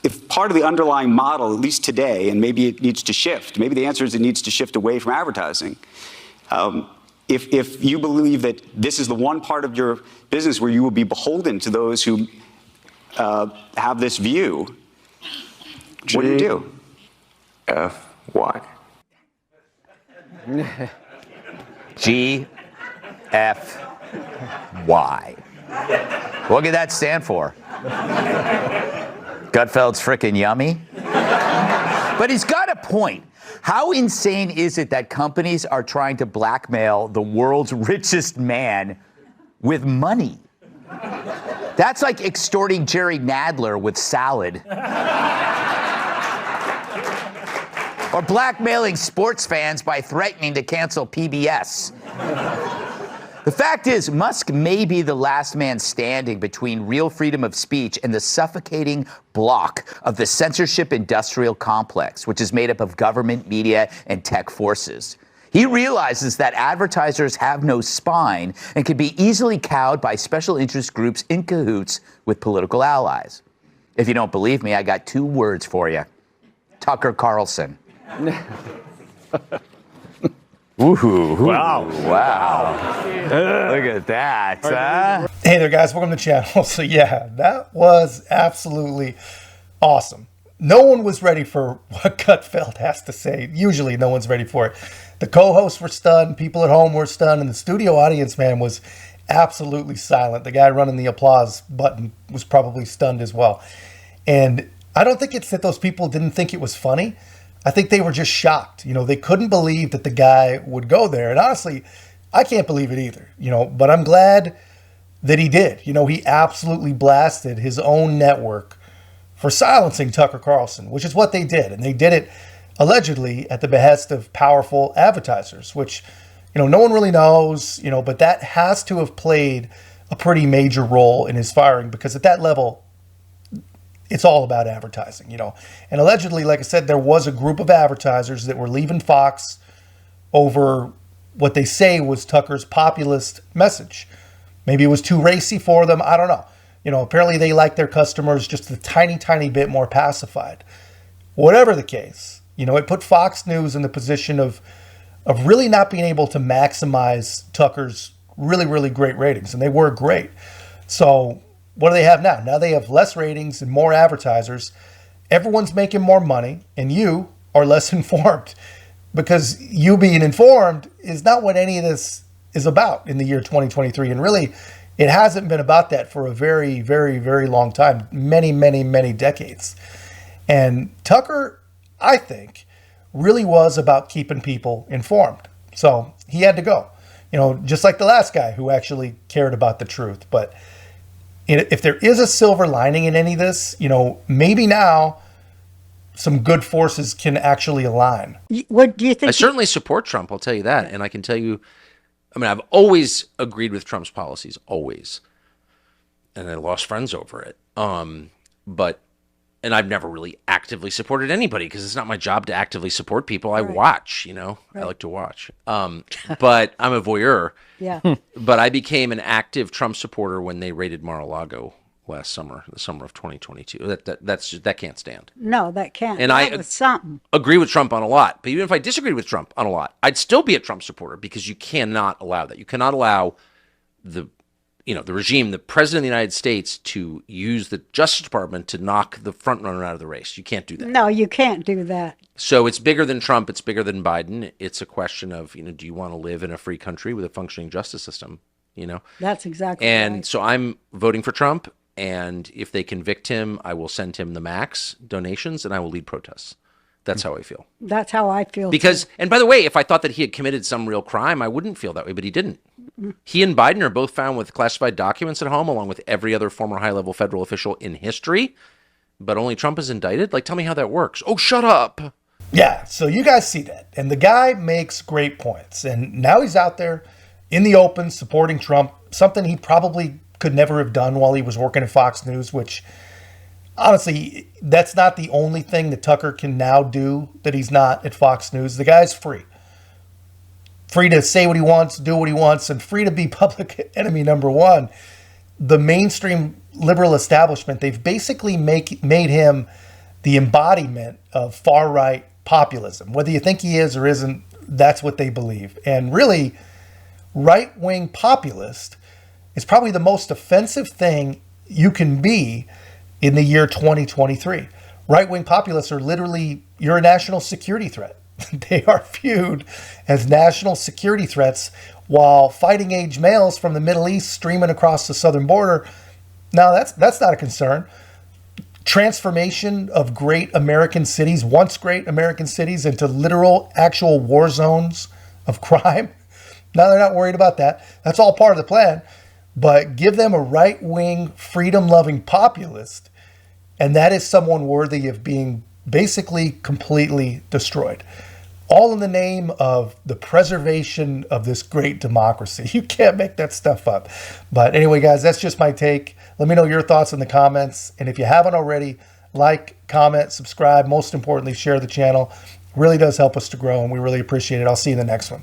if part of the underlying model, at least today, and maybe it needs to shift, maybe the answer is it needs to shift away from advertising. If you believe that this is the one part of your business where you will be beholden to those who have this view, what do you do? F-Y. G-F-Y. What could that stand for? Gutfeld's frickin' yummy? But he's got a point. How insane is it that companies are trying to blackmail the world's richest man with money? That's like extorting Jerry Nadler with salad. Or blackmailing sports fans by threatening to cancel PBS. The fact is, Musk may be the last man standing between real freedom of speech and the suffocating block of the censorship industrial complex, which is made up of government, media, and tech forces. He realizes that advertisers have no spine and can be easily cowed by special interest groups in cahoots with political allies. If you don't believe me, I got 2 words for you. Tucker Carlson. Woohoo. Wow. Wow. Look at that, huh? Hey there, guys. Welcome to the channel. So, yeah, that was absolutely awesome. No one was ready for what Gutfeld has to say. Usually, no one's ready for it. The co-hosts were stunned. People at home were stunned. And the studio audience, man, was absolutely silent. The guy running the applause button was probably stunned as well. And I don't think it's that those people didn't think it was funny. I think they were just shocked. You know, they couldn't believe that the guy would go there. And honestly, I can't believe it either, you know, but I'm glad that he did. You know, he absolutely blasted his own network for silencing Tucker Carlson, which is what they did. And they did it allegedly at the behest of powerful advertisers, which, you know, no one really knows, you know, but that has to have played a pretty major role in his firing, because at that level, it's all about advertising, you know. And allegedly, like I said, there was a group of advertisers that were leaving Fox over what they say was Tucker's populist message. Maybe it was too racy for them. I don't know. You know, apparently they like their customers just a tiny, tiny bit more pacified. Whatever the case, you know, it put Fox News in the position of really not being able to maximize Tucker's really, really great ratings. And they were great. So what do they have now? Now they have less ratings and more advertisers. Everyone's making more money, and you are less informed, because you being informed is not what any of this is about in the year 2023. And really, it hasn't been about that for a very, very, very long time. Many, many, many decades. And Tucker, I think, really was about keeping people informed. So he had to go. You know, just like the last guy who actually cared about the truth. But if there is a silver lining in any of this, you know, maybe now some good forces can actually align. What do you think? I certainly support Trump, I'll tell you that. And I can tell you, I mean, I've always agreed with Trump's policies, always. And I lost friends over it. And I've never really actively supported anybody, because it's not my job to actively support people. I watch, you know, I like to watch. But I'm a voyeur. Yeah. But I became an active Trump supporter when they raided Mar-a-Lago last summer, the summer of 2022. That can't stand. No, that can't. And that was something. Agree with Trump on a lot. But even if I disagreed with Trump on a lot, I'd still be a Trump supporter, because you cannot allow that. You cannot allow the regime, the president of the United States, to use the Justice Department to knock the front runner out of the race. You can't do that. No, you can't do that. So it's bigger than Trump. It's bigger than Biden. It's a question of, you know, do you want to live in a free country with a functioning justice system? You know? That's exactly and right. So I'm voting for Trump. And if they convict him, I will send him the max donations, and I will lead protests. That's how I feel. That's how I feel. Because, and by the way, if I thought that he had committed some real crime, I wouldn't feel that way, but he didn't. He and Biden are both found with classified documents at home, along with every other former high-level federal official in history. But only Trump is indicted? Like, tell me how that works. Oh, shut up. Yeah, so you guys see that. And the guy makes great points. And now he's out there in the open supporting Trump, something he probably could never have done while he was working at Fox News, which honestly, that's not the only thing that Tucker can now do that he's not at Fox News. The guy's free. Free to say what he wants, do what he wants, and free to be public enemy number one. The mainstream liberal establishment, they've basically made him the embodiment of far-right populism. Whether you think he is or isn't, that's what they believe. And really, right-wing populist is probably the most offensive thing you can be in the year 2023. Right-wing populists are literally, you're a national security threat. They are viewed as national security threats, while fighting age males from the Middle East streaming across the southern border, now that's not a concern. Transformation of great American cities, once great American cities, into literal, actual war zones of crime. Now they're not worried about that. That's all part of the plan. But give them a right-wing, freedom-loving populist, and that is someone worthy of being basically completely destroyed. All in the name of the preservation of this great democracy. You can't make that stuff up. But anyway, guys, that's just my take. Let me know your thoughts in the comments. And if you haven't already, like, comment, subscribe. Most importantly, share the channel. It really does help us to grow, and we really appreciate it. I'll see you in the next one.